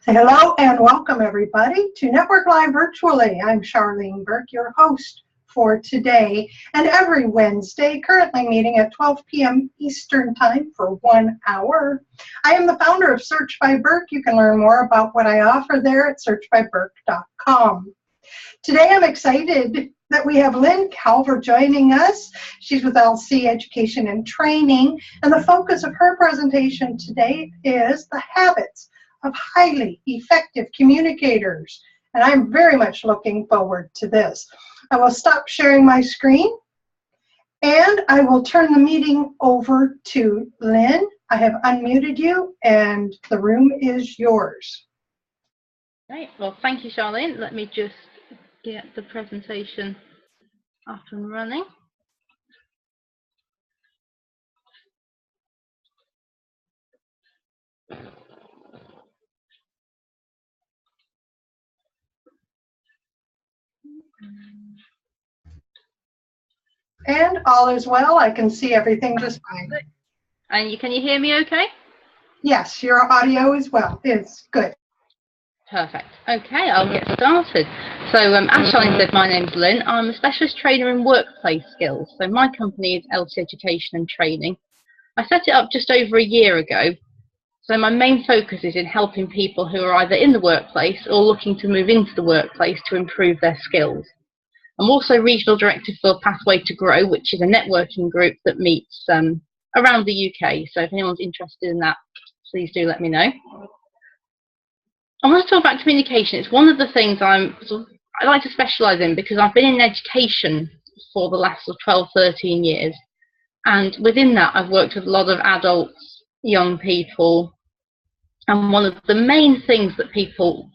Say hello and welcome everybody to Network Live Virtually. I'm Charlene Burke, your host for today and every Wednesday, currently meeting at 12 p.m. Eastern Time for 1 hour. I am the founder of Search by Burke. You can learn more about what I offer there at searchbyburke.com. Today I'm excited that we have Lynn Calver joining us. She's with LC Education and Training, and the focus of her presentation today is the habits of highly effective communicators. And I'm very much looking forward to this. I will stop sharing my screen and I will turn the meeting over to Lynn. I have unmuted you and the room is yours. Right, well, thank you, Charlene. Let me just get the presentation up and running. And all is well. I can see everything just fine. And can you hear me okay? Yes, your audio as well is good. Perfect. Okay, I'll get started. So as Charlene said, my name's Lynn. I'm a specialist trainer in workplace skills. So my company is LC Education and Training. I set it up just over a year ago. So my main focus is in helping people who are either in the workplace or looking to move into the workplace to improve their skills. I'm also Regional Director for Pathway to Grow, which is a networking group that meets around the UK. So if anyone's interested in that, please do let me know. I want to talk about communication. It's one of the things I like to specialise in because I've been in education for the last 12, 13 years. And within that, I've worked with a lot of adults, young people. And one of the main things that people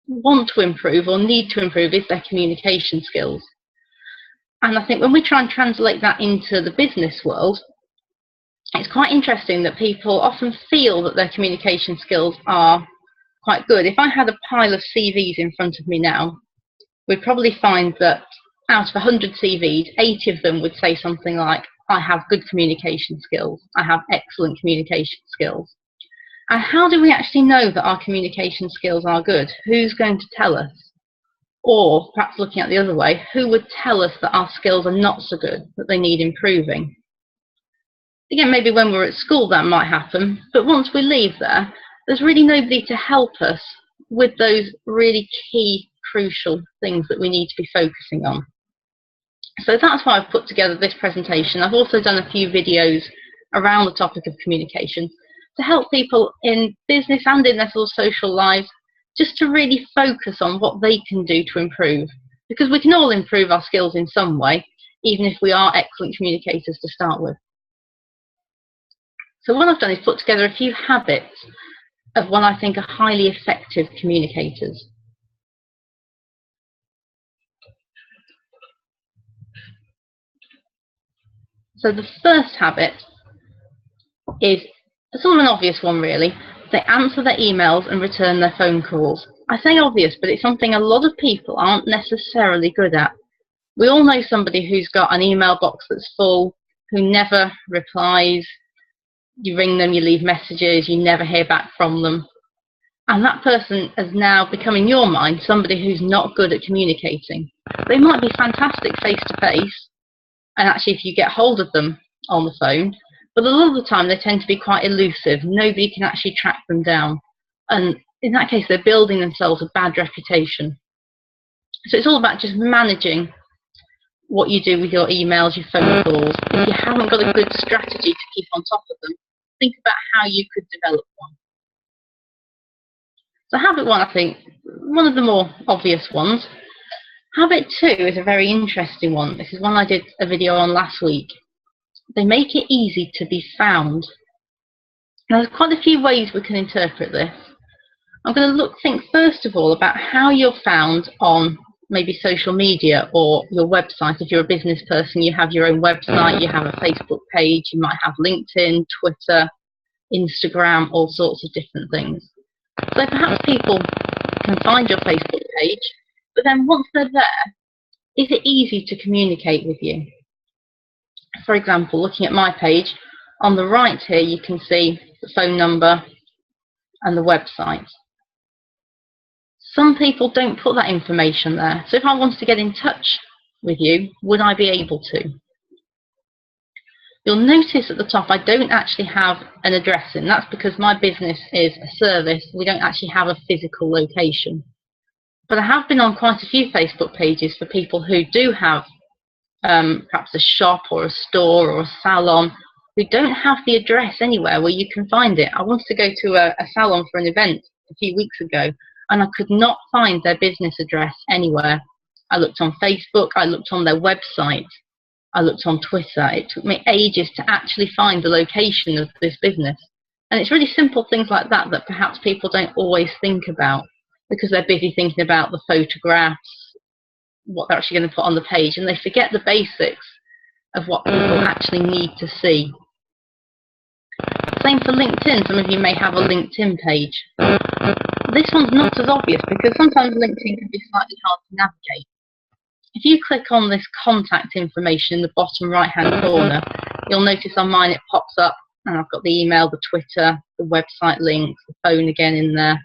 want to improve or need to improve is their communication skills. And I think when we try and translate that into the business world, it's quite interesting that people often feel that their communication skills are quite good. If I had a pile of CVs in front of me now, we'd probably find that out of 100 CVs, 80 of them would say something like, I have good communication skills, I have excellent communication skills. And how do we actually know that our communication skills are good? Who's going to tell us? Or perhaps looking at the other way, who would tell us that our skills are not so good, that they need improving? Again, maybe when we're at school that might happen, but once we leave there, there's really nobody to help us with those really key, crucial things that we need to be focusing on. So that's why I've put together this presentation. I've also done a few videos around the topic of communication to help people in business and in their sort of social lives just to really focus on what they can do to improve. Because we can all improve our skills in some way, even if we are excellent communicators to start with. So what I've done is put together a few habits of what I think are highly effective communicators. So the first habit is sort of an obvious one really. They answer their emails and return their phone calls. I say obvious, but it's something a lot of people aren't necessarily good at. We all know somebody who's got an email box that's full, who never replies. You ring them, you leave messages, you never hear back from them. And that person has now become, in your mind, somebody who's not good at communicating. They might be fantastic face-to-face, and actually if you get hold of them on the phone, but a lot of the time they tend to be quite elusive. Nobody can actually track them down. And in that case, they're building themselves a bad reputation. So it's all about just managing what you do with your emails, your phone calls. If you haven't got a good strategy to keep on top of them, think about how you could develop one. So habit one, I think, one of the more obvious ones. Habit two is a very interesting one. This is one I did a video on last week. They make it easy to be found. Now, there's quite a few ways we can interpret this. I'm going to think first of all about how you're found on maybe social media or your website. If you're a business person, you have your own website, you have a Facebook page, you might have LinkedIn, Twitter, Instagram, all sorts of different things. So perhaps people can find your Facebook page, but then once they're there, is it easy to communicate with you? For example, looking at my page, on the right here you can see the phone number and the website. Some people don't put that information there. So if I wanted to get in touch with you, would I be able to? You'll notice at the top I don't actually have an address in. That's because my business is a service. We don't actually have a physical location. But I have been on quite a few Facebook pages for people who do have perhaps a shop or a store or a salon who don't have the address anywhere where you can find it. I wanted to go to a salon for an event a few weeks ago, and I could not find their business address anywhere. I looked on Facebook, I looked on their website, I looked on Twitter. It took me ages to actually find the location of this business. And it's really simple things like that that perhaps people don't always think about because they're busy thinking about the photographs, what they're actually going to put on the page, and they forget the basics of what people actually need to see. Same for LinkedIn. Some of you may have a LinkedIn page. This one's not as obvious because sometimes LinkedIn can be slightly hard to navigate. If you click on this contact information in the bottom right-hand corner, you'll notice on mine it pops up, and I've got the email, the Twitter, the website links, the phone again in there.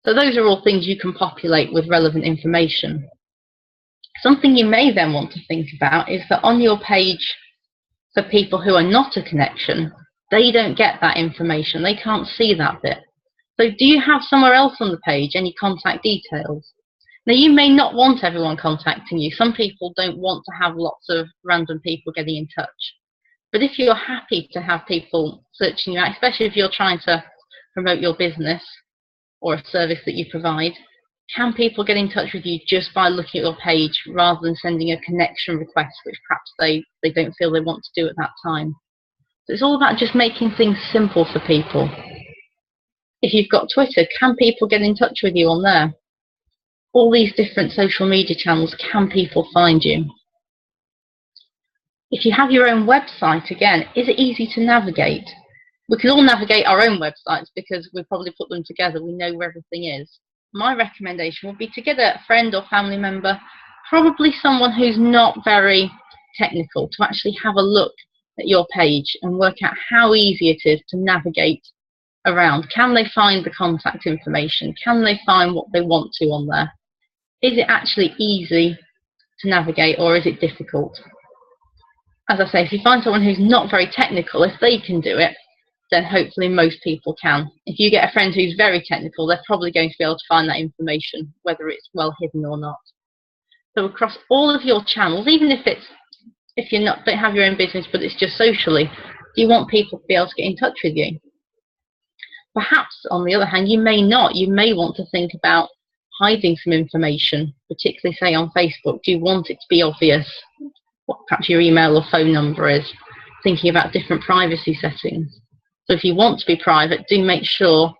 So those are all things you can populate with relevant information. Something you may then want to think about is that on your page, for people who are not a connection, they don't get that information. They can't see that bit. So do you have somewhere else on the page any contact details? Now, you may not want everyone contacting you. Some people don't want to have lots of random people getting in touch. But if you're happy to have people searching you out, especially if you're trying to promote your business or a service that you provide, can people get in touch with you just by looking at your page rather than sending a connection request, which perhaps they don't feel they want to do at that time? So it's all about just making things simple for people. If you've got Twitter, can people get in touch with you on there? All these different social media channels, can people find you? If you have your own website, again, is it easy to navigate? We can all navigate our own websites because we've probably put them together. We know where everything is. My recommendation would be to get a friend or family member, probably someone who's not very technical, to actually have a look at your page and work out how easy it is to navigate around. Can they find the contact information? Can they find what they want to on there? Is it actually easy to navigate, or is it difficult? As I say, if you find someone who's not very technical, if they can do it, then hopefully most people can. If you get a friend who's very technical, they're probably going to be able to find that information, whether it's well hidden or not. So across all of your channels, even if you don't have your own business, but it's just socially, do you want people to be able to get in touch with you? Perhaps, on the other hand, you may not. You may want to think about hiding some information, particularly, say, on Facebook. Do you want it to be obvious what perhaps your email or phone number is? Thinking about different privacy settings. So if you want to be private, do make sure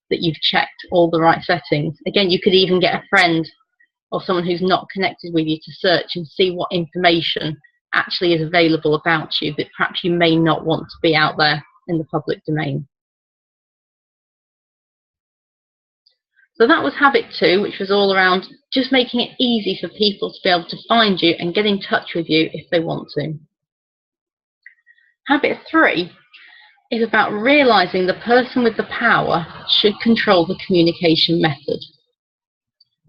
that you've checked all the right settings. Again, you could even get a friend or someone who's not connected with you to search and see what information actually is available about you that perhaps you may not want to be out there in the public domain. So that was habit 2, which was all around just making it easy for people to be able to find you and get in touch with you if they want to. Habit 3 is about realizing the person with the power should control the communication method.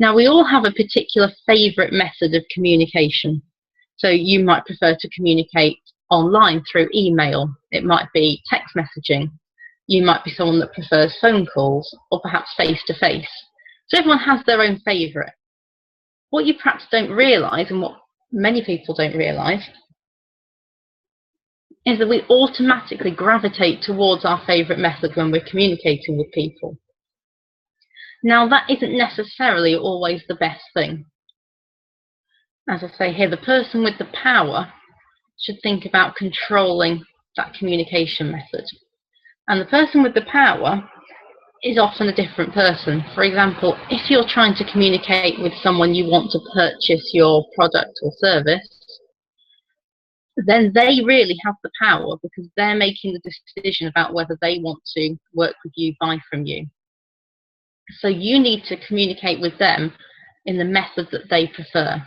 Now, we all have a particular favorite method of communication. So you might prefer to communicate online through email. It might be text messaging. You might be someone that prefers phone calls or perhaps face-to-face. So everyone has their own favorite. What you perhaps don't realize, and what many people don't realize, is that we automatically gravitate towards our favorite method when we're communicating with people. Now, that isn't necessarily always the best thing. As I say here, the person with the power should think about controlling that communication method. And the person with the power is often a different person. For example, if you're trying to communicate with someone you want to purchase your product or service, then they really have the power because they're making the decision about whether they want to work with you, buy from you. So you need to communicate with them in the method that they prefer.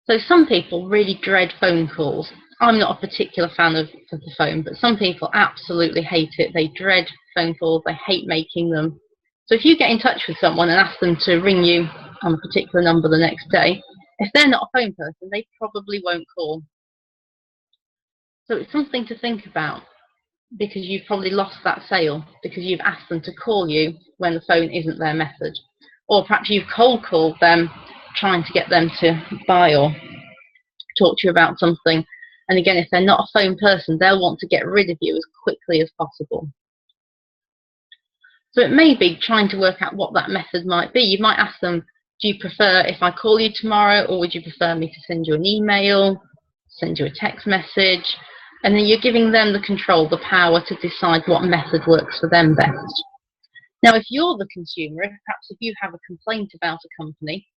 So some people really dread phone calls. I'm not a particular fan of the phone, but some people absolutely hate it. They dread phone calls. They hate making them. So if you get in touch with someone and ask them to ring you on a particular number the next day, if they're not a phone person, they probably won't call. So it's something to think about, because you've probably lost that sale because you've asked them to call you when the phone isn't their method. Or perhaps you've cold called them trying to get them to buy or talk to you about something. And again, if they're not a phone person, they'll want to get rid of you as quickly as possible. So it may be trying to work out what that method might be. You might ask them, do you prefer if I call you tomorrow, or would you prefer me to send you an email, send you a text message? And then you're giving them the control, the power to decide what method works for them best. Now, if you're the consumer, perhaps if you have a complaint about a company,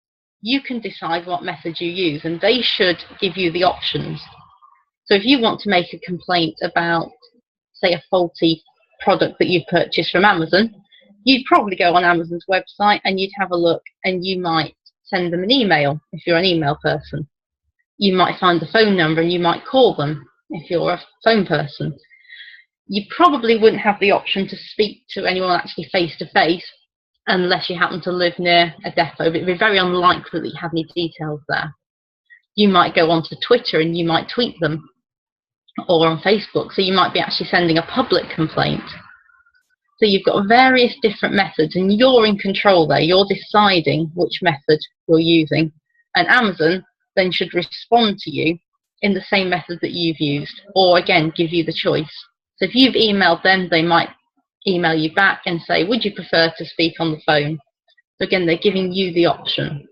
you can decide what method you use, and they should give you the options. So if you want to make a complaint about, say, a faulty product that you've purchased from Amazon, you'd probably go on Amazon's website and you'd have a look, and you might send them an email if you're an email person. You might find the phone number and you might call them if you're a phone person. You probably wouldn't have the option to speak to anyone actually face to face unless you happen to live near a depot. It'd be very unlikely that you have any details there. You might go onto Twitter and you might tweet them, or on Facebook, so you might be actually sending a public complaint. So you've got various different methods, and you're in control there. You're deciding which method you're using, and Amazon then should respond to you in the same method that you've used, or again give you the choice. So if you've emailed them, they might email you back and say, would you prefer to speak on the phone? So again, they're giving you the option.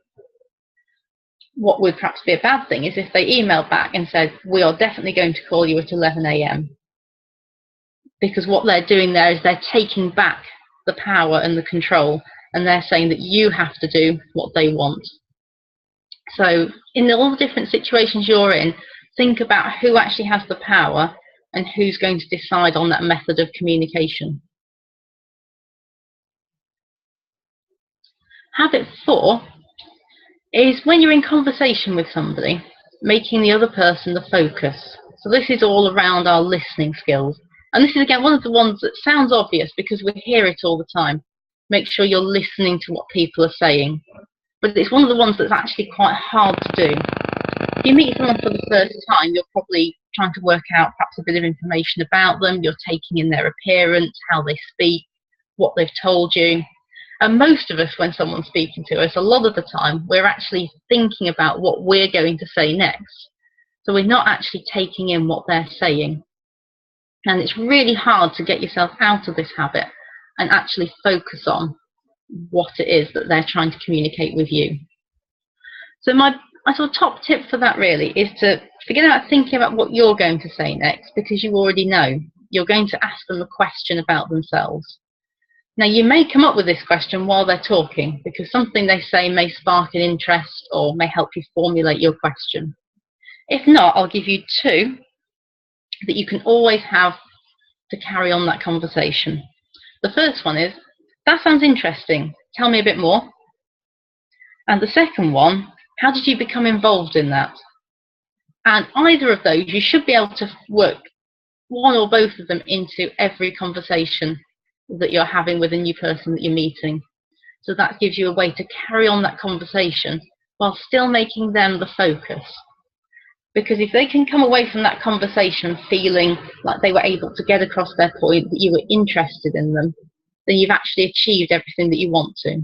What would perhaps be a bad thing is if they emailed back and said, we are definitely going to call you at 11 AM. Because what they're doing there is they're taking back the power and the control, and they're saying that you have to do what they want. So in all the different situations you're in, think about who actually has the power and who's going to decide on that method of communication. Habit 4 is when you're in conversation with somebody, making the other person the focus. So this is all around our listening skills. And this is, again, one of the ones that sounds obvious because we hear it all the time. Make sure you're listening to what people are saying. But it's one of the ones that's actually quite hard to do. If you meet someone for the first time, you're probably trying to work out perhaps a bit of information about them. You're taking in their appearance, how they speak, what they've told you. And most of us, when someone's speaking to us, a lot of the time, we're actually thinking about what we're going to say next. So we're not actually taking in what they're saying. And it's really hard to get yourself out of this habit and actually focus on what it is that they're trying to communicate with you. So my sort of top tip for that really is to forget about thinking about what you're going to say next, because you already know. You're going to ask them a question about themselves. Now, you may come up with this question while they're talking, because something they say may spark an interest or may help you formulate your question. If not, I'll give you 2 that you can always have to carry on that conversation. The first one is, that sounds interesting. Tell me a bit more. And the second one, how did you become involved in that? And either of those, you should be able to work one or both of them into every conversation that you're having with a new person that you're meeting. So that gives you a way to carry on that conversation while still making them the focus. Because if they can come away from that conversation feeling like they were able to get across their point, that you were interested in them, then you've actually achieved everything that you want to.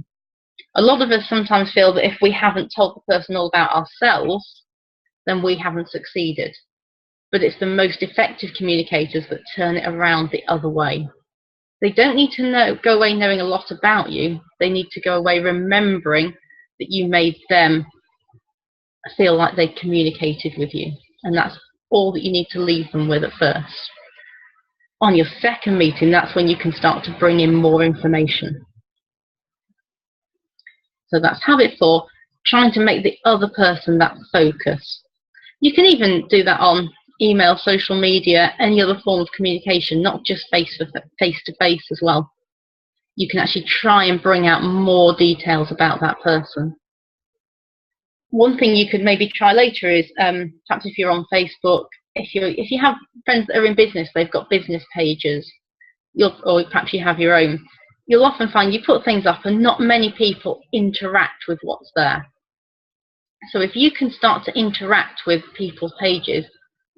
A lot of us sometimes feel that if we haven't told the person all about ourselves, then we haven't succeeded. But it's the most effective communicators that turn it around the other way. They don't need to go away knowing a lot about you. They need to go away remembering that you made them feel like they communicated with you. And that's all that you need to leave them with at first. On your second meeting, that's when you can start to bring in more information. So that's habit 4, trying to make the other person that focus. You can even do that on email, social media, any other form of communication, not just face-to-face as well. You can actually try and bring out more details about that person. One thing you could maybe try later is, perhaps if you're on Facebook, if you have friends that are in business, they've got business pages, or perhaps you have your own. you'll often find you put things up and not many people interact with what's there. So if you can start to interact with people's pages,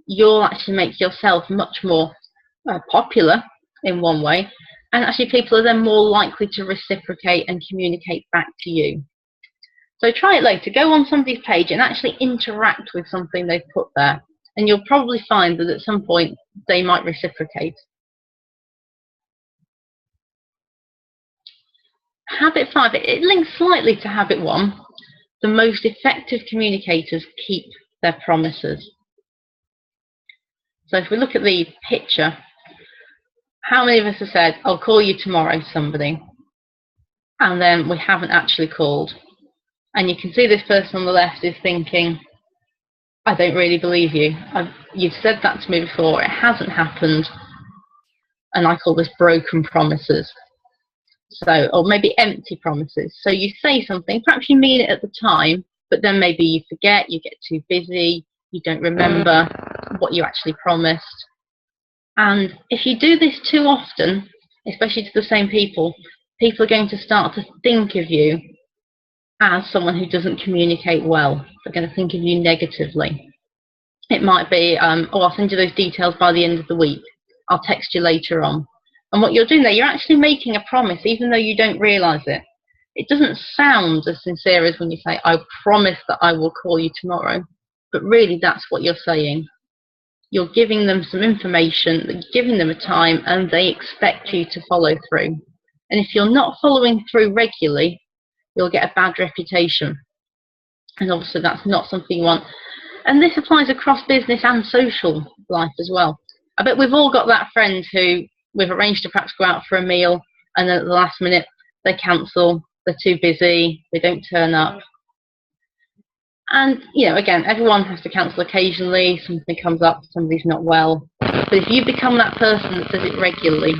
you'll actually make yourself much more popular in one way, and actually people are then more likely to reciprocate and communicate back to you. So try it later. Go on somebody's page and actually interact with something they've put there, and you'll probably find that at some point they might reciprocate. Habit 5, it links slightly to habit 1. The most effective communicators keep their promises. So if we look at the picture, how many of us have said, I'll call you tomorrow to somebody, and then we haven't actually called? And you can see this person on the left is thinking, I don't really believe you. You've said that to me before, it hasn't happened, and I call this broken promises. So, or maybe empty promises. So you say something, perhaps you mean it at the time, but then maybe you forget, you get too busy, you don't remember what you actually promised. And if you do this too often, especially to the same people, people are going to start to think of you as someone who doesn't communicate well. They're going to think of you negatively. It might be, oh, I'll send you those details by the end of the week. I'll text you later on. And what you're doing there, you're actually making a promise, even though you don't realise it. It doesn't sound as sincere as when you say, I promise that I will call you tomorrow. But really, that's what you're saying. You're giving them some information, you're giving them a time, and they expect you to follow through. And if you're not following through regularly, you'll get a bad reputation. And obviously, that's not something you want. And this applies across business and social life as well. I bet we've all got that friend who we've arranged to perhaps go out for a meal, and then at the last minute they cancel, they're too busy, they don't turn up. And, you know, again, everyone has to cancel occasionally, something comes up, somebody's not well. But if you become that person that does it regularly,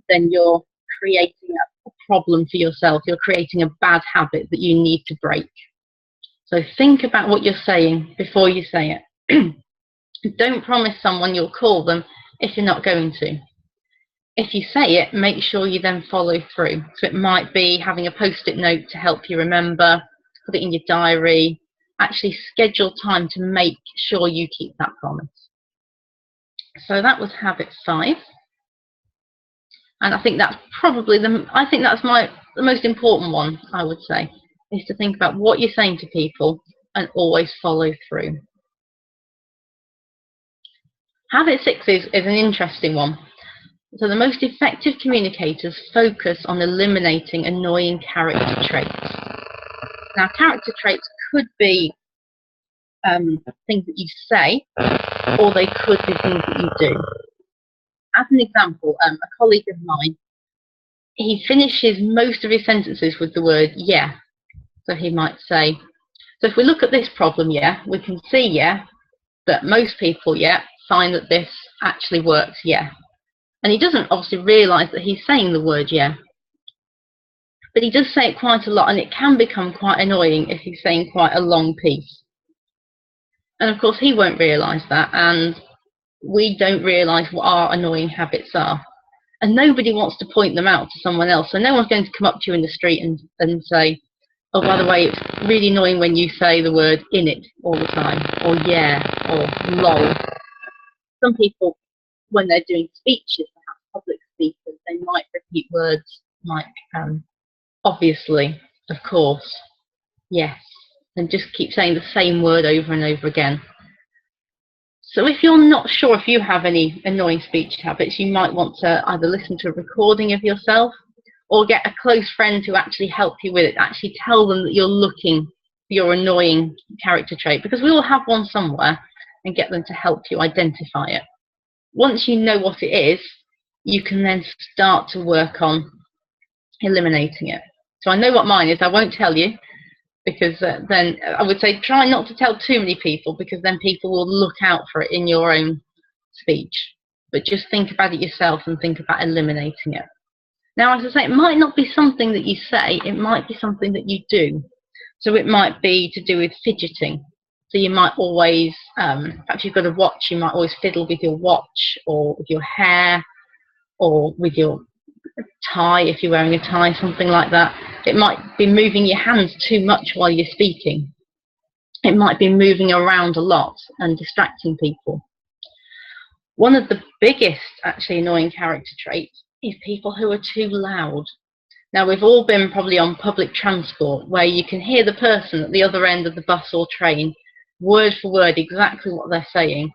then you're creating a problem for yourself. You're creating a bad habit that you need to break. So think about what you're saying before you say it. Don't promise someone you'll call them if you're not going to. If you say it, make sure you then follow through. So it might be having a post-it note to help you remember, put it in your diary, actually schedule time to make sure you keep that promise. So that was habit 5. And I think that's probably the most important one, I would say, is to think about what you're saying to people and always follow through. Habit 6 is an interesting one. So the most effective communicators focus on eliminating annoying character traits. Now, character traits could be things that you say, or they could be things that you do. As an example, a colleague of mine, he finishes most of his sentences with the word yeah. So he might say, so if we look at this problem, yeah, we can see, yeah, that most people, yeah, find that this actually works, yeah. And he doesn't obviously realise that he's saying the word yeah. But he does say it quite a lot, and it can become quite annoying if he's saying quite a long piece. And of course he won't realise that, and we don't realise what our annoying habits are. And nobody wants to point them out to someone else. So no one's going to come up to you in the street and say, oh, by the way, it's really annoying when you say the word in it all the time, or yeah, or lol. Some people, when they're doing speeches, perhaps public speakers, they might repeat words like obviously, of course, yes, and just keep saying the same word over and over again. So if you're not sure if you have any annoying speech habits, you might want to either listen to a recording of yourself or get a close friend to actually help you with it. Actually tell them that you're looking for your annoying character trait, because we all have one somewhere, and get them to help you identify it. Once you know what it is, you can then start to work on eliminating it. So I know what mine is. I won't tell you, because then I would say try not to tell too many people, because then people will look out for it in your own speech. But just think about it yourself and think about eliminating it. Now, as I say, it might not be something that you say, it might be something that you do. So it might be to do with fidgeting. So you might always, perhaps you've got a watch, you might always fiddle with your watch, or with your hair, or with your tie, if you're wearing a tie, something like that. It might be moving your hands too much while you're speaking. It might be moving around a lot and distracting people. One of the biggest actually annoying character traits is people who are too loud. Now, we've all been probably on public transport where you can hear the person at the other end of the bus or train, word for word, exactly what they're saying.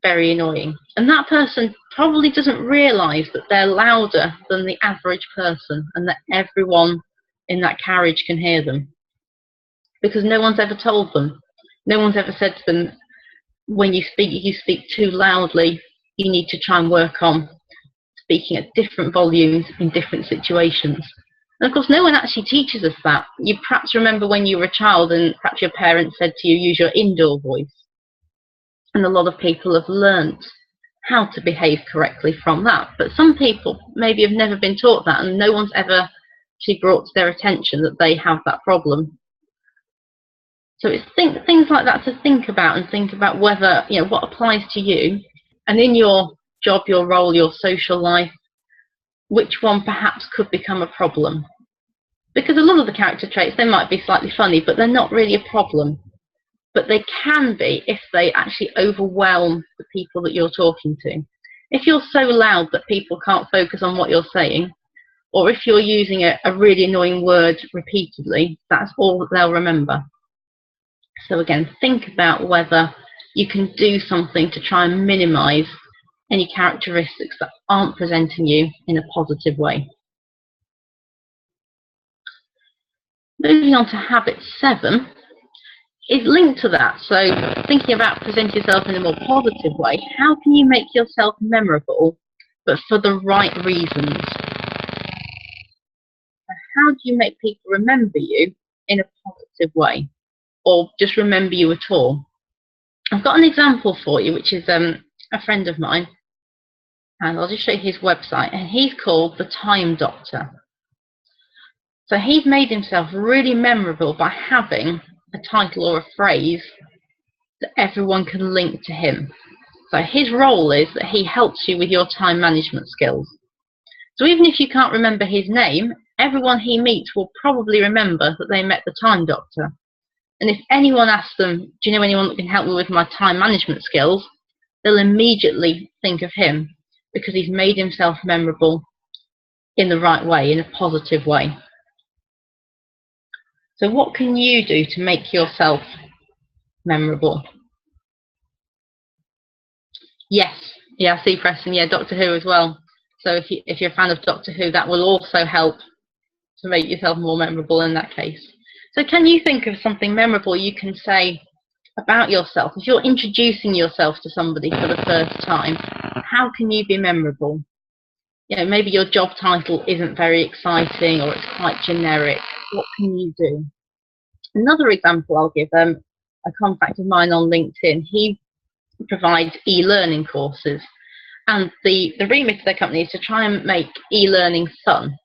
Very annoying. And that person probably doesn't realise that they're louder than the average person and that everyone in that carriage can hear them. Because no one's ever told them. No one's ever said to them, when you speak too loudly, you need to try and work on speaking at different volumes in different situations. And of course, no one actually teaches us that. You perhaps remember when you were a child and perhaps your parents said to you, use your indoor voice. And a lot of people have learnt how to behave correctly from that. But some people maybe have never been taught that, and no one's ever actually brought to their attention that they have that problem. So it's things like that to think about, and think about whether, what applies to you, and in your job, your role, your social life, which one perhaps could become a problem. Because a lot of the character traits, they might be slightly funny, but they're not really a problem. But they can be if they actually overwhelm the people that you're talking to. If you're so loud that people can't focus on what you're saying, or if you're using a really annoying word repeatedly, that's all that they'll remember. So again, think about whether you can do something to try and minimise any characteristics that aren't presenting you in a positive way. Moving on to habit 7 is linked to that. So thinking about presenting yourself in a more positive way, how can you make yourself memorable, but for the right reasons? How do you make people remember you in a positive way, or just remember you at all? I've got an example for you, which is a friend of mine, and I'll just show you his website, and he's called the Time Doctor. So he's made himself really memorable by having a title or a phrase that everyone can link to him. So his role is that he helps you with your time management skills. So even if you can't remember his name, everyone he meets will probably remember that they met the Time Doctor. And if anyone asks them, do you know anyone that can help me with my time management skills, they'll immediately think of him, because he's made himself memorable in the right way, in a positive way. So what can you do to make yourself memorable? Yes, yeah, I see Preston, yeah, Doctor Who as well. So if you're a fan of Doctor Who, that will also help to make yourself more memorable in that case. So can you think of something memorable you can say about yourself? If you're introducing yourself to somebody for the first time, how can you be memorable? Maybe your job title isn't very exciting, or it's quite generic. What can you do? Another example I'll give, a contact of mine on LinkedIn, he provides e-learning courses. And the remit of their company is to try and make e-learning fun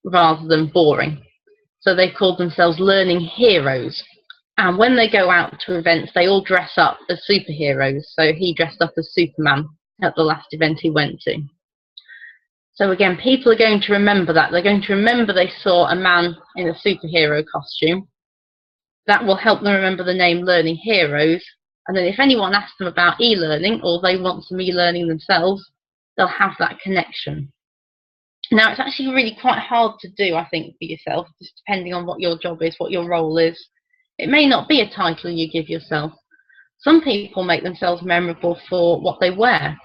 rather than boring. So they call themselves Learning Heroes. And when they go out to events, they all dress up as superheroes. So he dressed up as Superman at the last event he went to. So again, people are going to remember that. They're going to remember they saw a man in a superhero costume. That will help them remember the name Learning Heroes. And then if anyone asks them about e-learning, or they want some e-learning themselves, they'll have that connection. Now, it's actually really quite hard to do, I think, for yourself, just depending on what your job is, what your role is. It may not be a title you give yourself. Some people make themselves memorable for what they wear.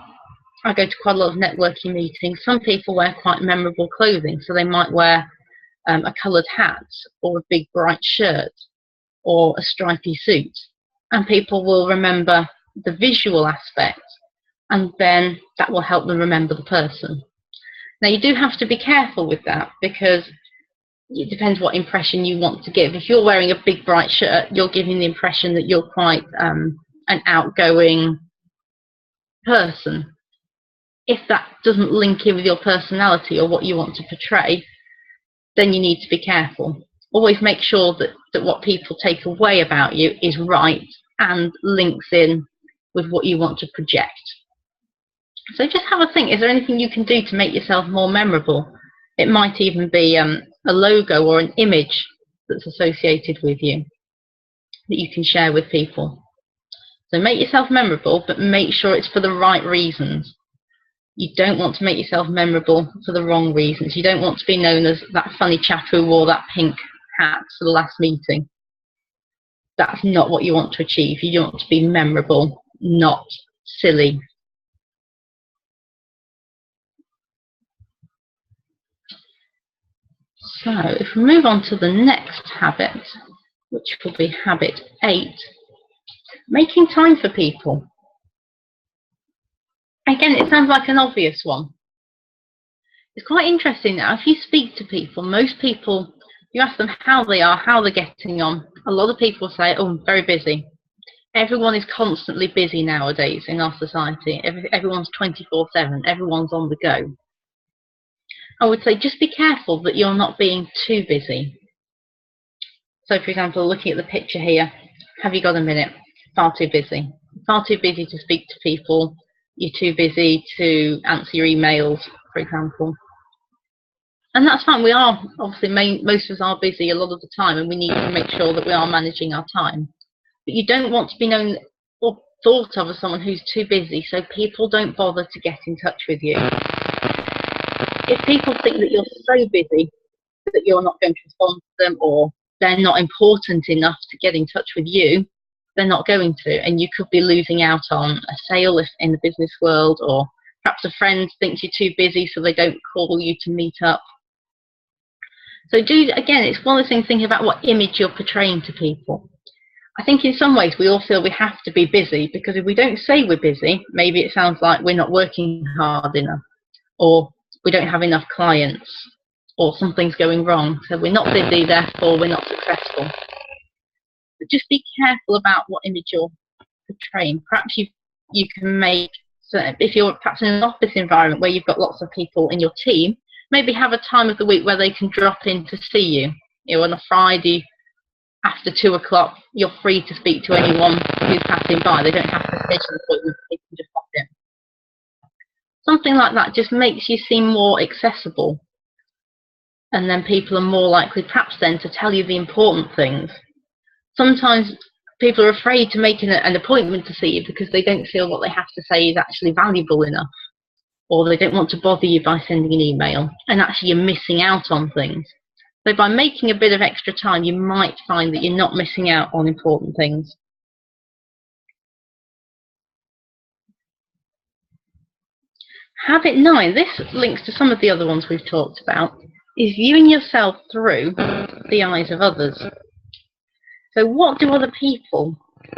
I go to quite a lot of networking meetings. Some people wear quite memorable clothing, so they might wear a coloured hat, or a big bright shirt, or a stripy suit. And people will remember the visual aspect, and then that will help them remember the person. Now, you do have to be careful with that, because it depends what impression you want to give. If you're wearing a big bright shirt, you're giving the impression that you're quite an outgoing person. If that doesn't link in with your personality or what you want to portray, then you need to be careful. Always make sure that what people take away about you is right and links in with what you want to project. So just have a think, is there anything you can do to make yourself more memorable? It might even be a logo or an image that's associated with you that you can share with people. So make yourself memorable, but make sure it's for the right reasons. You don't want to make yourself memorable for the wrong reasons. You don't want to be known as that funny chap who wore that pink hat for the last meeting. That's not what you want to achieve. You want to be memorable, not silly. So if we move on to the next habit, which will be habit 8, making time for people. Again, it sounds like an obvious one. It's quite interesting now. If you speak to people, most people, you ask them how they are, how they're getting on. A lot of people say, oh, I'm very busy. Everyone is constantly busy nowadays in our society. Everyone's 24/7. Everyone's on the go. I would say just be careful that you're not being too busy. So, for example, looking at the picture here, have you got a minute? Far too busy. Far too busy to speak to people. You're too busy to answer your emails, for example. And that's fine. We are, obviously, most of us are busy a lot of the time, and we need to make sure that we are managing our time. But you don't want to be known or thought of as someone who's too busy, so people don't bother to get in touch with you. If people think that you're so busy that you're not going to respond to them, or they're not important enough to get in touch with you, they're not going to, and you could be losing out on a sale if in the business world, or perhaps a friend thinks you're too busy so they don't call you to meet up. So again, it's one of the things, thinking about what image you're portraying to people. I think in some ways we all feel we have to be busy, because if we don't say we're busy, maybe it sounds like we're not working hard enough, or we don't have enough clients, or something's going wrong. So we're not busy, therefore we're not successful. But just be careful about what image you're portraying. Perhaps you can make, so if you're perhaps in an office environment where you've got lots of people in your team, maybe have a time of the week where they can drop in to see you. You know, on a Friday after 2 o'clock, you're free to speak to anyone who's passing by. They don't have to schedule an appointment, they can just pop in. Something like that just makes you seem more accessible. And then people are more likely perhaps then to tell you the important things. Sometimes people are afraid to make an appointment to see you because they don't feel what they have to say is actually valuable enough, or they don't want to bother you by sending an email, and actually you're missing out on things. So by making a bit of extra time, you might find that you're not missing out on important things. Habit 9, this links to some of the other ones we've talked about, is viewing yourself through the eyes of others. So what do other people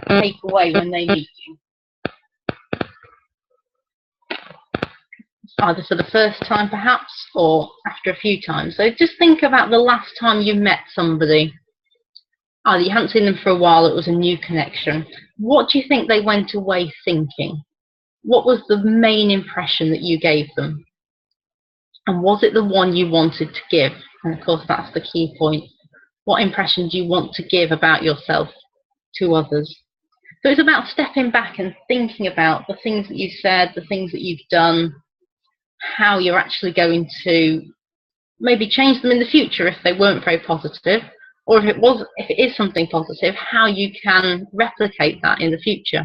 take away when they meet you? Either for the first time perhaps, or after a few times. So just think about the last time you met somebody. Either you hadn't seen them for a while, it was a new connection. What do you think they went away thinking? What was the main impression that you gave them? And was it the one you wanted to give? And of course, that's the key point. What impression do you want to give about yourself to others? So it's about stepping back and thinking about the things that you said, the things that you've done, how you're actually going to maybe change them in the future if they weren't very positive, or if it is something positive, how you can replicate that in the future.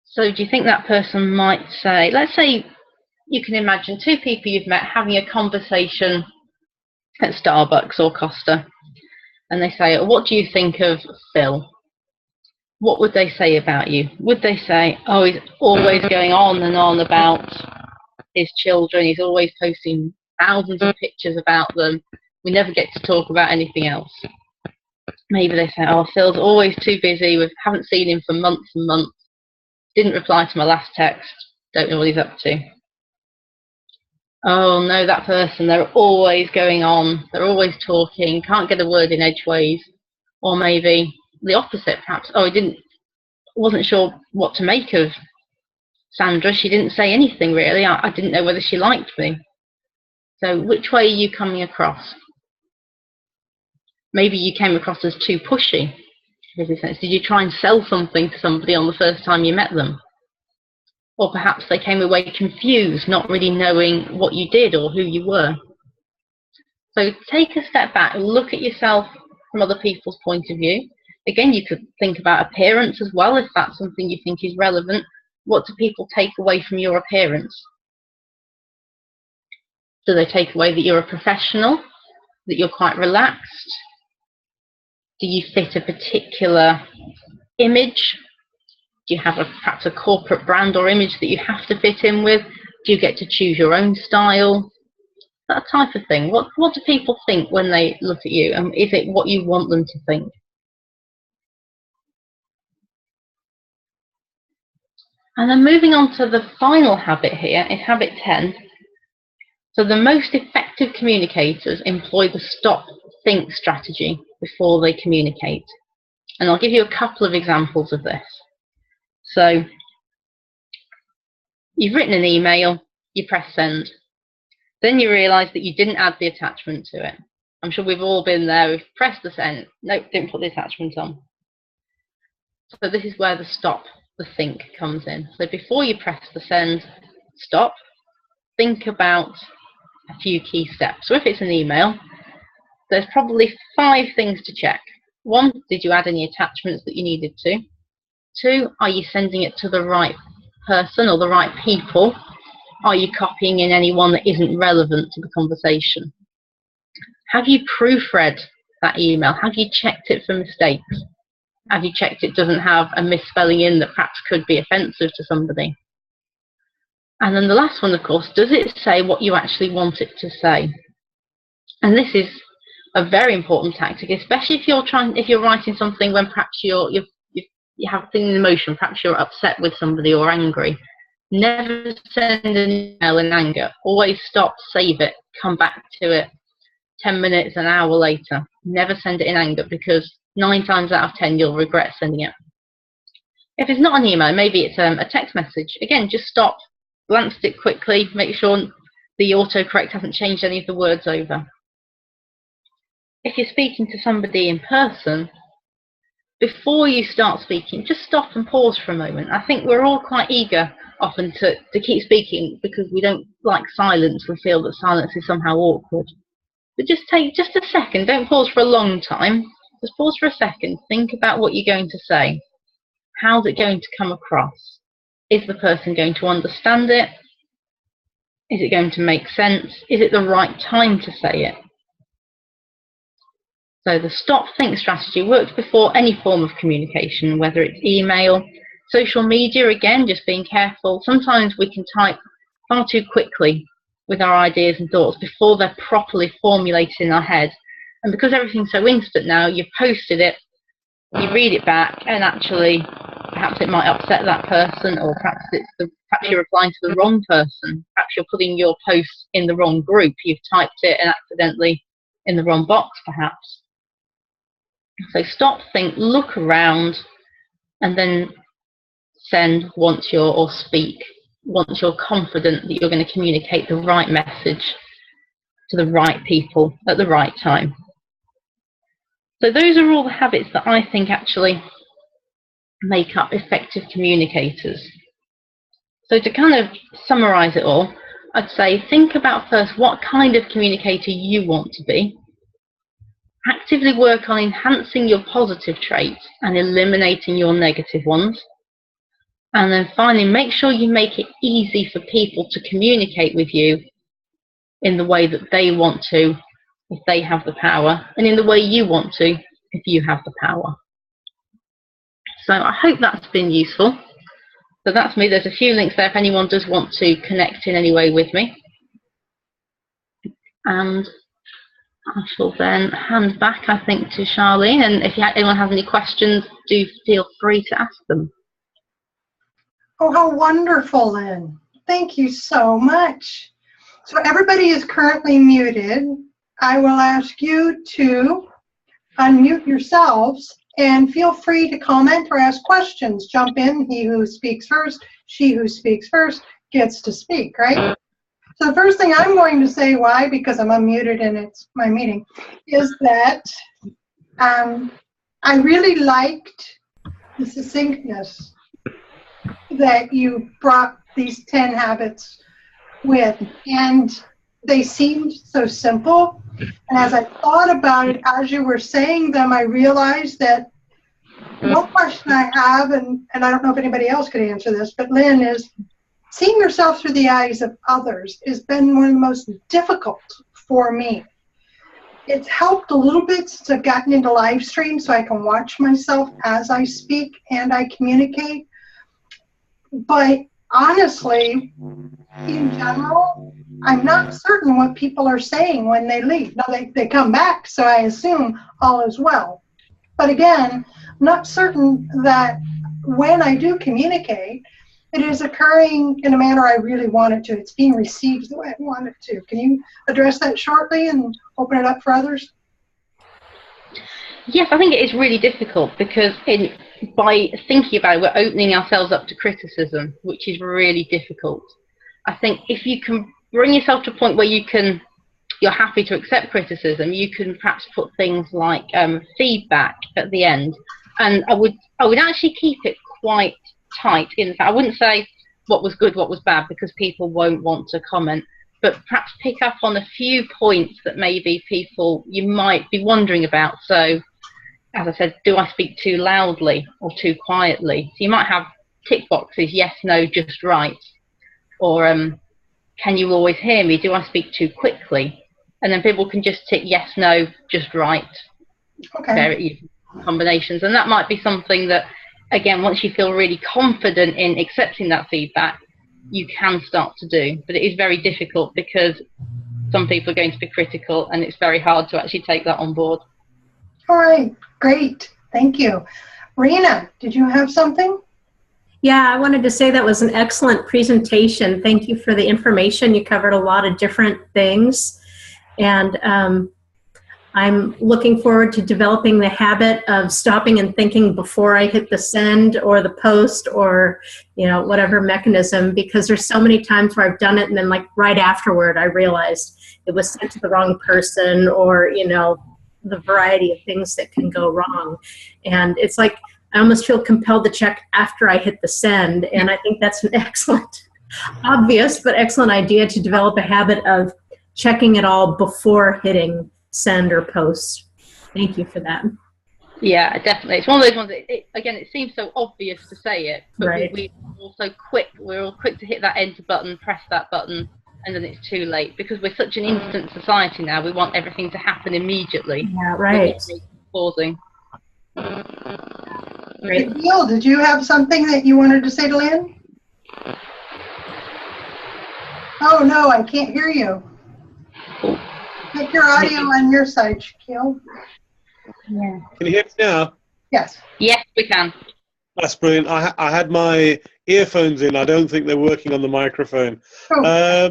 So do you think that person might say, let's say you can imagine 2 people you've met having a conversation at Starbucks or Costa, and they say, what do you think of Phil? What would they say about you? Would they say, oh, he's always going on and on about his children, he's always posting thousands of pictures about them, we never get to talk about anything else? Maybe they say, oh, Phil's always too busy, we haven't seen him for months and months, didn't reply to my last text, don't know what he's up to. Oh no, that person, they're always going on, they're always talking, can't get a word in edgeways. Or maybe the opposite, perhaps, oh, wasn't sure what to make of Sandra, she didn't say anything really, I didn't know whether she liked me. So which way are you coming across? Maybe you came across as too pushy. Did you try and sell something to somebody on the first time you met them? Or perhaps they came away confused, not really knowing what you did or who you were. So take a step back, look at yourself from other people's point of view. Again, you could think about appearance as well, if that's something you think is relevant. What do people take away from your appearance? Do they take away that you're a professional, that you're quite relaxed? Do you fit a particular image? Do you have perhaps a corporate brand or image that you have to fit in with? Do you get to choose your own style? That type of thing. What do people think when they look at you? And is it what you want them to think? And then moving on to the final habit here is habit 10. So the most effective communicators employ the stop-think strategy before they communicate. And I'll give you a couple of examples of this. So you've written an email, you press send. Then you realise that you didn't add the attachment to it. I'm sure we've all been there. We've pressed the send. Nope, didn't put the attachment on. So this is where the stop, the think comes in. So before you press the send, stop, think about a few key steps. So if it's an email, there's probably 5 things to check. 1, did you add any attachments that you needed to? 2, are you sending it to the right person or the right people? Are you copying in anyone that isn't relevant to the conversation? Have you proofread that email? Have you checked it for mistakes? Have you checked it doesn't have a misspelling in that perhaps could be offensive to somebody? And then the last one, of course, does it say what you actually want it to say? And this is a very important tactic, especially if you're writing something when perhaps you have things in emotion, perhaps you're upset with somebody or angry. Never send an email in anger. Always stop, save it, come back to it 10 minutes, an hour later. Never send it in anger, because 9 times out of 10 you'll regret sending it. If it's not an email, maybe it's a text message. Again, just stop, glance at it quickly, make sure the autocorrect hasn't changed any of the words over. If you're speaking to somebody in person, before you start speaking, just stop and pause for a moment. I think we're all quite eager often to keep speaking because we don't like silence. We feel that silence is somehow awkward. But just take just a second. Don't pause for a long time. Just pause for a second. Think about what you're going to say. How's it going to come across? Is the person going to understand it? Is it going to make sense? Is it the right time to say it? So the stop-think strategy works before any form of communication, whether it's email, social media. Again, just being careful. Sometimes we can type far too quickly with our ideas and thoughts before they're properly formulated in our head. And because everything's so instant now, you've posted it, you read it back, and actually perhaps it might upset that person, or perhaps perhaps you're replying to the wrong person. Perhaps you're putting your post in the wrong group. You've typed it and accidentally in the wrong box, perhaps. So stop, think, look around, and then send once or speak once you're confident that you're going to communicate the right message to the right people at the right time. So those are all the habits that I think actually make up effective communicators. So to kind of summarize it all, I'd say think about first what kind of communicator you want to be. Actively work on enhancing your positive traits and eliminating your negative ones. And then finally, make sure you make it easy for people to communicate with you in the way that they want to, if they have the power, and in the way you want to, if you have the power. So I hope that's been useful. So that's me. There's a few links there if anyone does want to connect in any way with me. And I shall then hand back, I think, to Charlene. And if anyone has any questions, do feel free to ask them. Oh, how wonderful, Lynn. Thank you so much. So everybody is currently muted. I will ask you to unmute yourselves and feel free to comment or ask questions. Jump in. He who speaks first, she who speaks first gets to speak, right? So the first thing I'm going to say, why, because I'm unmuted and it's my meeting, is that I really liked the succinctness that you brought these 10 habits with, and they seemed so simple. And as I thought about it, as you were saying them, I realized that one question I have, and I don't know if anybody else could answer this, but Lynn, is seeing yourself through the eyes of others has been one of the most difficult for me. It's helped a little bit since I've gotten into live stream so I can watch myself as I speak and I communicate. But honestly, in general, I'm not certain what people are saying when they leave. Now, they come back, so I assume all is well. But again, I'm not certain that when I do communicate, it is occurring in a manner I really want it to. It's being received the way I want it to. Can you address that shortly and open it up for others? Yes, I think it is really difficult because by thinking about it, we're opening ourselves up to criticism, which is really difficult. I think if you can bring yourself to a point where you're happy to accept criticism, you can perhaps put things like feedback at the end. And I would actually keep it quite tight. In fact, I wouldn't say what was good, what was bad, because people won't want to comment, but perhaps pick up on a few points that maybe you might be wondering about. So, as I said, do I speak too loudly or too quietly? So you might have tick boxes, yes, no, just right. Or can you always hear me? Do I speak too quickly? And then people can just tick yes, no, just right. Okay. Very combinations. And that might be something that, again, once you feel really confident in accepting that feedback, you can start to do. But it is very difficult because some people are going to be critical and it's very hard to actually take that on board. All right, great. Thank you. Rena, did you have something? Yeah, I wanted to say that was an excellent presentation. Thank you for the information. You covered a lot of different things. And I'm looking forward to developing the habit of stopping and thinking before I hit the send or the post or, whatever mechanism, because there's so many times where I've done it and then like right afterward I realized it was sent to the wrong person or, the variety of things that can go wrong. And it's like I almost feel compelled to check after I hit the send. And I think that's an obvious but excellent idea to develop a habit of checking it all before hitting send or post. Thank you for that. Yeah, definitely. It's one of those ones that, it seems so obvious to say it, but right. we're all quick to hit that enter button, press that button, and then it's too late because we're such an instant society now. We want everything to happen immediately. Yeah, right. Pausing. Great. Neil, did you have something that you wanted to say to Lynn? Oh no, I can't hear you. Take your audio on your side, Shaquille. Yeah. Can you hear me now? Yes. Yes, we can. That's brilliant. I had my earphones in. I don't think they're working on the microphone. Oh.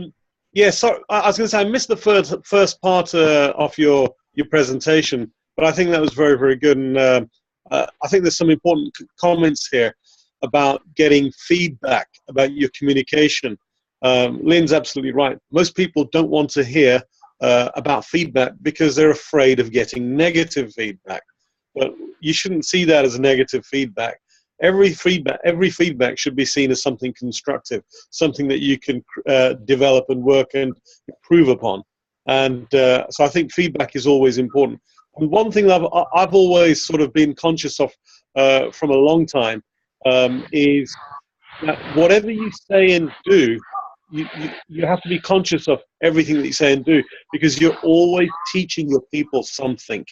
Yeah, so I was going to say I missed the first part of your presentation, but I think that was very, very good. And I think there's some important comments here about getting feedback about your communication. Lynn's absolutely right. Most people don't want to hear about feedback because they're afraid of getting negative feedback. But you shouldn't see that as negative feedback. Every feedback should be seen as something constructive, something that you can develop and work and improve upon. And so I think feedback is always important. And one thing that I've always sort of been conscious of from a long time is that whatever you say and do, you have to be conscious of everything that you say and do, because you're always teaching your people something.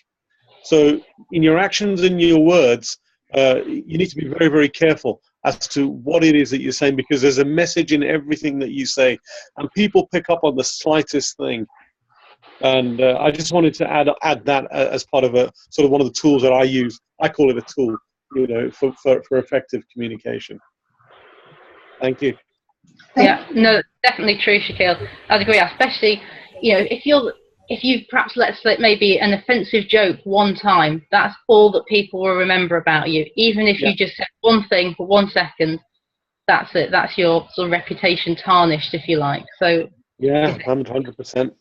So in your actions and your words, you need to be very, very careful as to what it is that you're saying, because there's a message in everything that you say, and people pick up on the slightest thing. And I just wanted to add that as part of a sort of one of the tools that I use. I call it a tool, for effective communication. Thank you. Yeah, no, definitely true, Shaquille. I'd agree, especially, if you perhaps let slip maybe an offensive joke one time, that's all that people will remember about you. Even if you just said one thing for 1 second, that's it. That's your sort of reputation tarnished, if you like. So yeah, 100%.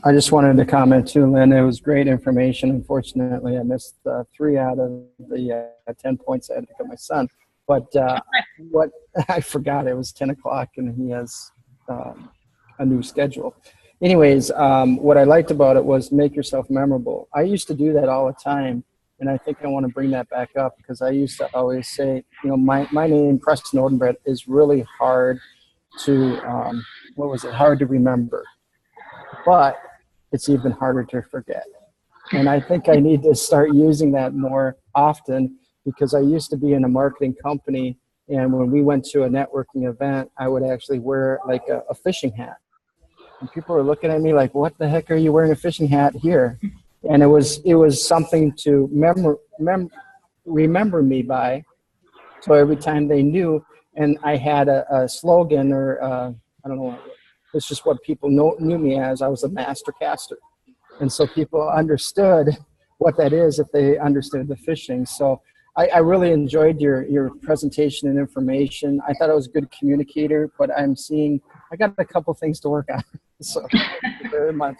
I just wanted to comment too, Lynn. It was great information. Unfortunately, I missed 3 out of the 10 points I had to pick up my son. But what I forgot, it was 10 o'clock and he has a new schedule. Anyways, what I liked about it was make yourself memorable. I used to do that all the time, and I think I want to bring that back up because I used to always say, you know, my name, Preston Odenbrett, is really hard to, hard to remember. But it's even harder to forget. And I think I need to start using that more often because I used to be in a marketing company, and when we went to a networking event, I would actually wear like a fishing hat. And people were looking at me like, what the heck are you wearing a fishing hat here? And it was something to remember me by. So every time they knew, and I had a slogan or I don't know, it's just what people knew me as. I was a master caster. And so people understood what that is if they understood the fishing. So I really enjoyed your presentation and information. I thought I was a good communicator, but I got a couple things to work on. So thank you very much.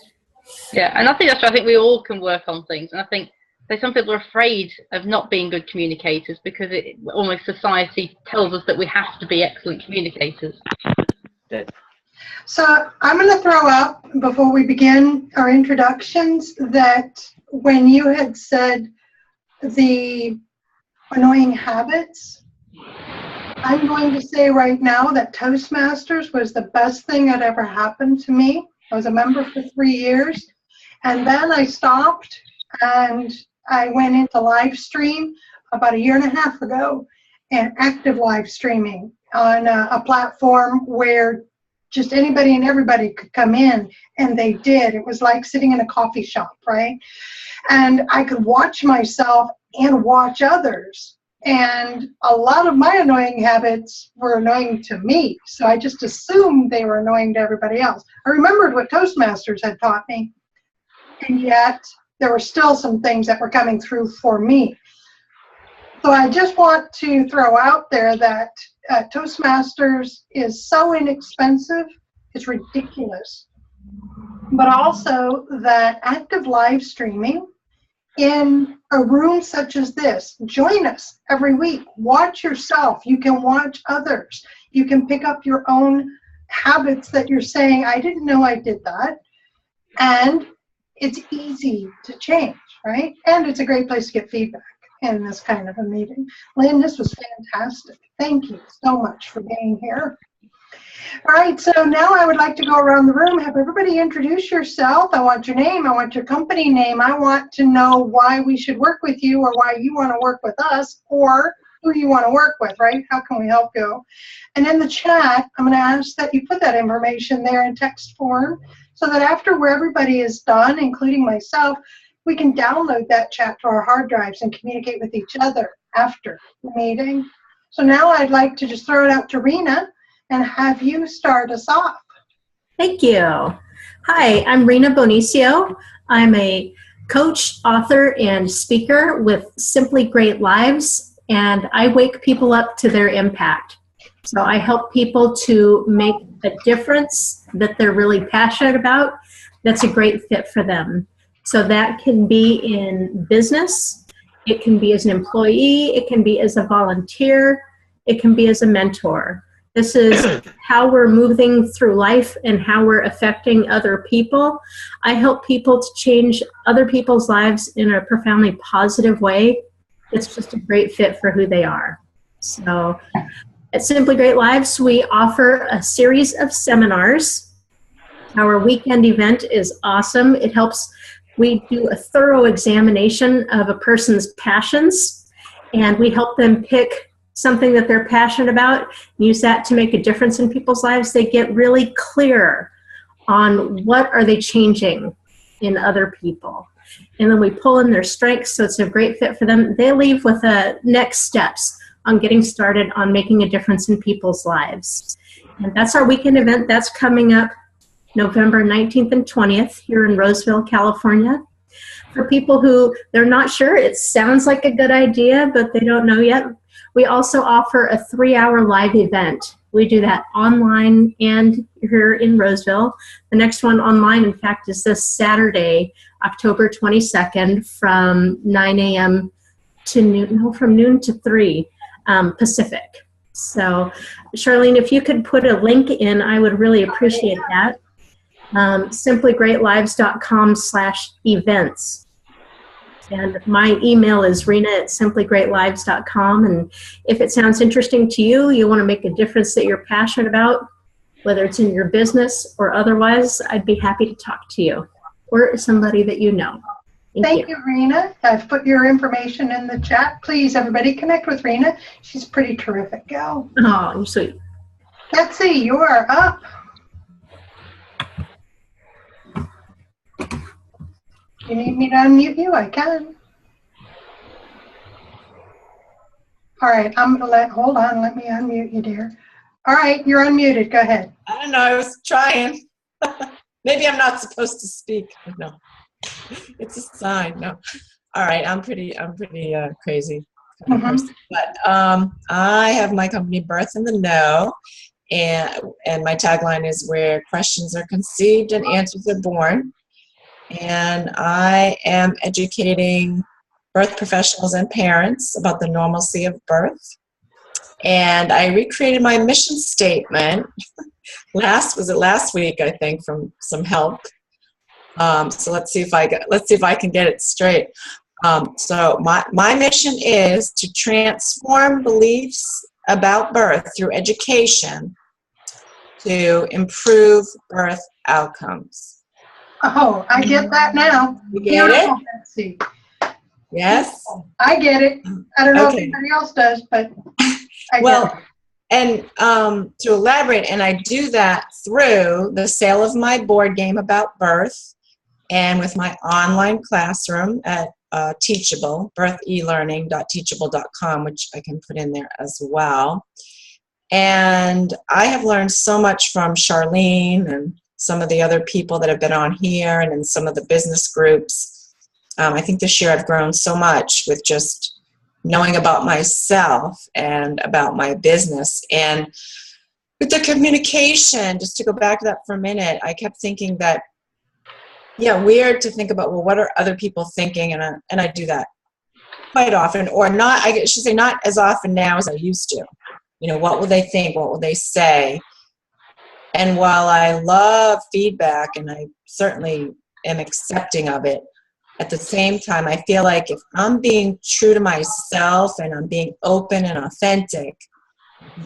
Yeah, and I think that's right. I think we all can work on things. And I think some people are afraid of not being good communicators because almost society tells us that we have to be excellent communicators. So I'm going to throw out, before we begin our introductions, that when you had said the annoying habits, I'm going to say right now that Toastmasters was the best thing that ever happened to me. I was a member for 3 years, and then I stopped and I went into live stream about 1.5 years ago, and active live streaming on a platform where just anybody and everybody could come in, and they did. It was like sitting in a coffee shop, right? And I could watch myself and watch others. And a lot of my annoying habits were annoying to me, so I just assumed they were annoying to everybody else. I remembered what Toastmasters had taught me, and yet there were still some things that were coming through for me. So I just want to throw out there that Toastmasters is so inexpensive, it's ridiculous. But also that active live streaming in a room such as this, join us every week. Watch yourself. You can watch others. You can pick up your own habits that you're saying, I didn't know I did that. And it's easy to change, right? And it's a great place to get feedback in this kind of a meeting. Lynn, this was fantastic. Thank you so much for being here. All right, so now I would like to go around the room, have everybody introduce yourself. I want your name, I want your company name, I want to know why we should work with you or why you want to work with us or who you want to work with, right? How can we help you? And in the chat, I'm going to ask that you put that information there in text form so that after where everybody is done, including myself, we can download that chat to our hard drives and communicate with each other after the meeting. So now I'd like to just throw it out to Rena and have you start us off. Thank you. Hi, I'm Rena Bonicio. I'm a coach, author, and speaker with Simply Great Lives, and I wake people up to their impact. So I help people to make a difference that they're really passionate about that's a great fit for them. So that can be in business, it can be as an employee, it can be as a volunteer, it can be as a mentor. This is how we're moving through life and how we're affecting other people. I help people to change other people's lives in a profoundly positive way. It's just a great fit for who they are. So at Simply Great Lives, we offer a series of seminars. Our weekend event is awesome. It helps. We do a thorough examination of a person's passions, and we help them pick something that they're passionate about, use that to make a difference in people's lives. They get really clear on what are they changing in other people. And then we pull in their strengths, so it's a great fit for them. They leave with next steps on getting started on making a difference in people's lives. And that's our weekend event. That's coming up November 19th and 20th here in Roseville, California. For people who they're not sure, it sounds like a good idea, but they don't know yet. We also offer a 3-hour live event. We do that online and here in Roseville. The next one online, in fact, is this Saturday, October 22nd from 9 a.m. to noon, no, from noon to 3. Pacific. So, Charlene, if you could put a link in, I would really appreciate that. simplygreatlives.com/events. And my email is rena@simplygreatlives.com. And if it sounds interesting to you, you want to make a difference that you're passionate about, whether it's in your business or otherwise, I'd be happy to talk to you or somebody that you know. Thank you, Rena. I've put your information in the chat. Please, everybody, connect with Rena. She's a pretty terrific gal. Oh, you're sweet. Betsy, you are up. You need me to unmute you? I can. All right, hold on, let me unmute you, dear. All right, you're unmuted. Go ahead. I don't know. I was trying. Maybe I'm not supposed to speak. No, it's a sign. No. All right. I'm pretty crazy kind of person. But I have my company Birth in the Know, and my tagline is where questions are conceived and answers are born. And I am educating birth professionals and parents about the normalcy of birth. And I recreated my mission statement last week, I think, from some help. So let's see if I can get it straight. So my mission is to transform beliefs about birth through education to improve birth outcomes. Oh, I get that now. You get it? Betsy. Yes? I get it. I don't know Okay. if anybody else does, but I get it. Well, and to elaborate, and I do that through the sale of my board game about birth and with my online classroom at Teachable, birthelearning.teachable.com, which I can put in there as well. And I have learned so much from Charlene and some of the other people that have been on here and in some of the business groups. I think this year I've grown so much with just knowing about myself and about my business. And with the communication, just to go back to that for a minute, I kept thinking that, yeah, weird to think about, well, what are other people thinking? And I do that quite often, or not, I should say not as often now as I used to. You know, what will they think? What will they say? And while I love feedback, and I certainly am accepting of it, at the same time, I feel like if I'm being true to myself and I'm being open and authentic,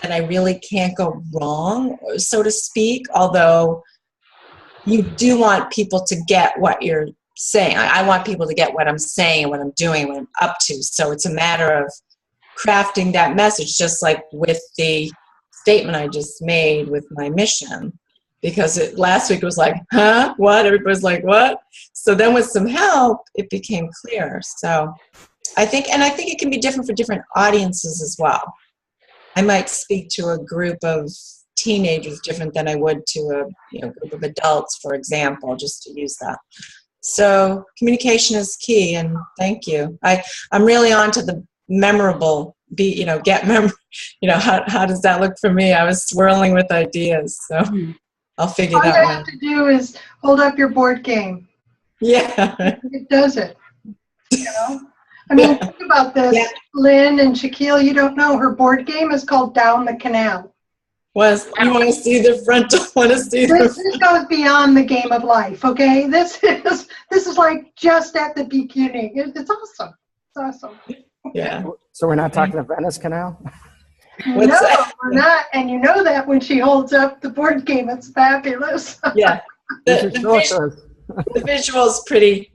then I really can't go wrong, so to speak, although you do want people to get what you're saying. I want people to get what I'm saying and what I'm doing and what I'm up to. So it's a matter of crafting that message, just like with the statement I just made with my mission, because last week it was like, huh, what? Everybody was like, what? So then with some help, it became clear. So I think it can be different for different audiences as well. I might speak to a group of teenagers different than I would to a group of adults, for example, just to use that. So communication is key, and thank you. I'm really on to the memorable, how does that look for me? I was swirling with ideas, so I'll figure All that you one out. have to do is hold up your board game. Yeah. It does it. You know? I mean, think about this. Yeah. Lynn and Shaquille, you don't know, her board game is called Down the Canal. You want to see the front? This goes beyond the game of life, okay? This is like just at the beginning. It's awesome. It's awesome. Yeah. So we're not talking the Venice Canal? What's No, that? we're not. And you know that when she holds up the board game, it's fabulous. Yeah. You should show it to us. The visual's pretty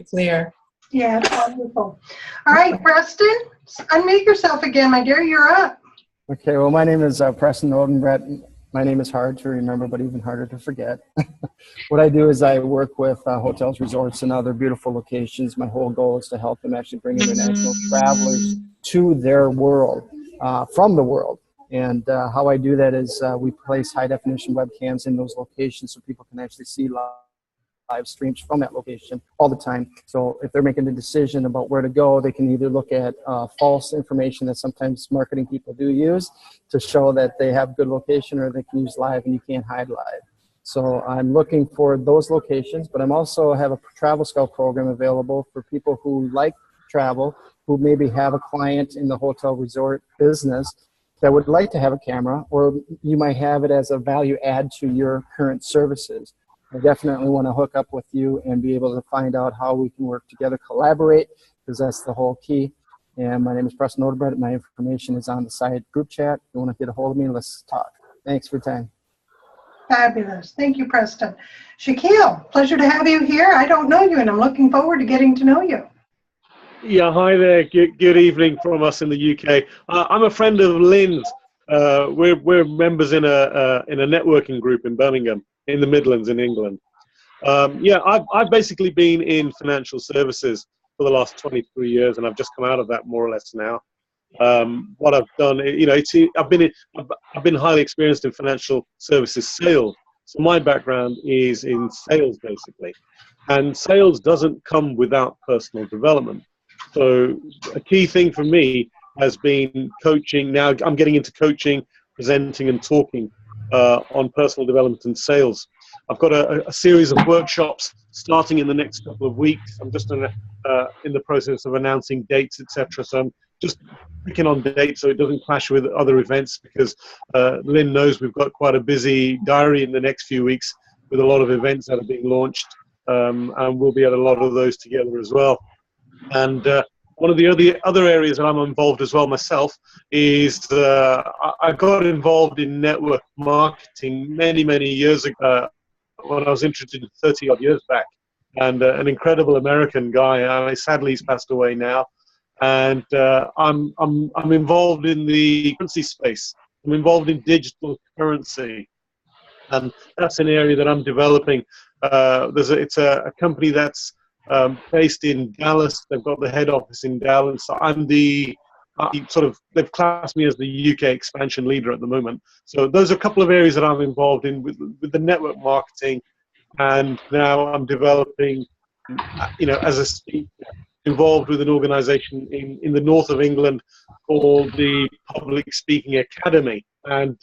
clear. Yeah, it's wonderful. All right, Preston, unmute yourself again, my dear. You're up. Okay, well, my name is Preston Odenbrett. My name is hard to remember, but even harder to forget. What I do is I work with hotels, resorts, and other beautiful locations. My whole goal is to help them actually bring international travelers to their world, from the world. And how I do that is we place high-definition webcams in those locations so people can actually see live streams from that location all the time. So if they're making a decision about where to go, they can either look at false information that sometimes marketing people do use to show that they have good location, or they can use live and you can't hide live. So I'm looking for those locations, but I'm also have a travel scout program available for people who like travel who maybe have a client in the hotel resort business that would like to have a camera, or you might have it as a value add to your current services. I definitely want to hook up with you and be able to find out how we can work together, collaborate, because that's the whole key. And my name is Preston Odebrecht. My information is on the side group chat. If you want to get a hold of me, let's talk. Thanks for your time. Fabulous. Thank you, Preston. Shaquille, pleasure to have you here. I don't know you, and I'm looking forward to getting to know you. Yeah, hi there. Good evening from us in the UK. I'm a friend of Lynn's. We're members in a networking group in Birmingham, in the Midlands in England. Yeah, I've basically been in financial services for the last 23 years, and I've just come out of that more or less now. What I've done, you know, I've been highly experienced in financial services sales. So my background is in sales basically, and sales doesn't come without personal development. So a key thing for me has been coaching. Now I'm getting into coaching, presenting, and talking on personal development and sales. I've got a series of workshops starting in the next couple of weeks. I'm just in the process of announcing dates, etc. So I'm just picking on dates so it doesn't clash with other events, because Lynn knows we've got quite a busy diary in the next few weeks with a lot of events that are being launched, and we'll be at a lot of those together as well. And one of the other areas that I'm involved as well myself is I got involved in network marketing many years ago when I was introduced 30 odd years back, and an incredible American guy. Sadly, he's passed away now. And I'm involved in the currency space. I'm involved in digital currency, and that's an area that I'm developing. It's a company that's based in Dallas. They've got the head office in Dallas. So I'm they've classed me as the UK expansion leader at the moment. So those are a couple of areas that I'm involved in with the network marketing, and now I'm developing, you know, as a speaker, involved with an organization in the north of England called the Public Speaking Academy. And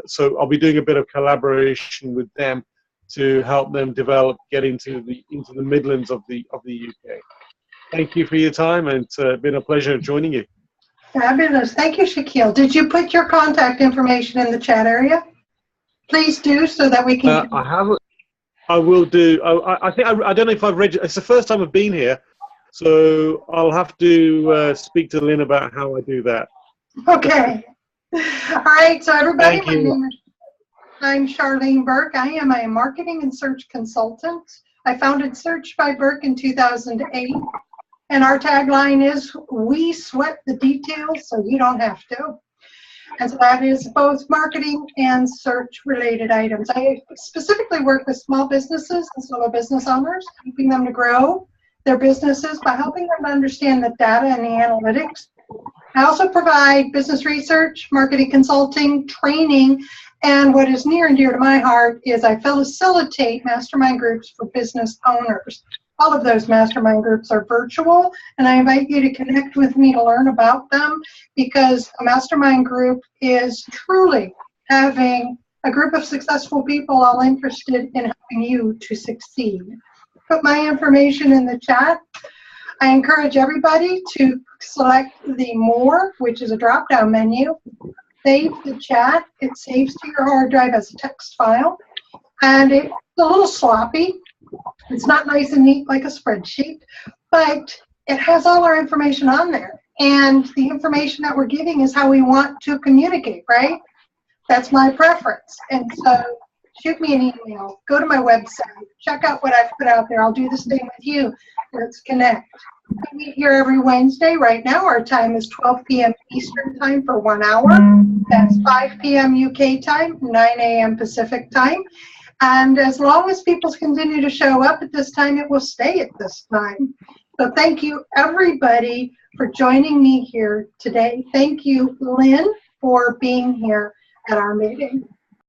so I'll be doing a bit of collaboration with them to help them get into the Midlands of the UK. Thank you for your time, and it's been a pleasure joining you. Fabulous. Thank you, Shaquille. Did you put your contact information in the chat area? Please do, so that we can... I haven't. I will do. I think I don't know if I've read. It's the first time I've been here, so I'll have to speak to Lynn about how I do that. Okay. All right. So everybody, Thank you. I'm Charlene Burke. I am a marketing and search consultant. I founded Search by Burke in 2008, and our tagline is, "We sweat the details so you don't have to." And so that is both marketing and search related items. I specifically work with small businesses and solo business owners, helping them to grow their businesses by helping them to understand the data and the analytics. I also provide business research, marketing consulting, training, and what is near and dear to my heart is I facilitate mastermind groups for business owners. All of those mastermind groups are virtual, and I invite you to connect with me to learn about them, because a mastermind group is truly having a group of successful people all interested in helping you to succeed. Put my information in the chat. I encourage everybody to select the More, which is a drop-down menu. Save the chat. It saves to your hard drive as a text file, and it's a little sloppy. It's not nice and neat like a spreadsheet, but it has all our information on there. And the information that we're giving is how we want to communicate, right? That's my preference. And so shoot me an email, go to my website, check out what I've put out there. I'll do the same with you. Let's connect. We meet here every Wednesday. Right now our time is 12 p.m. Eastern time for 1 hour. That's 5 p.m. UK time, 9 a.m. Pacific time. And as long as people continue to show up at this time, it will stay at this time. So thank you, everybody, for joining me here today. Thank you, Lynn, for being here at our meeting.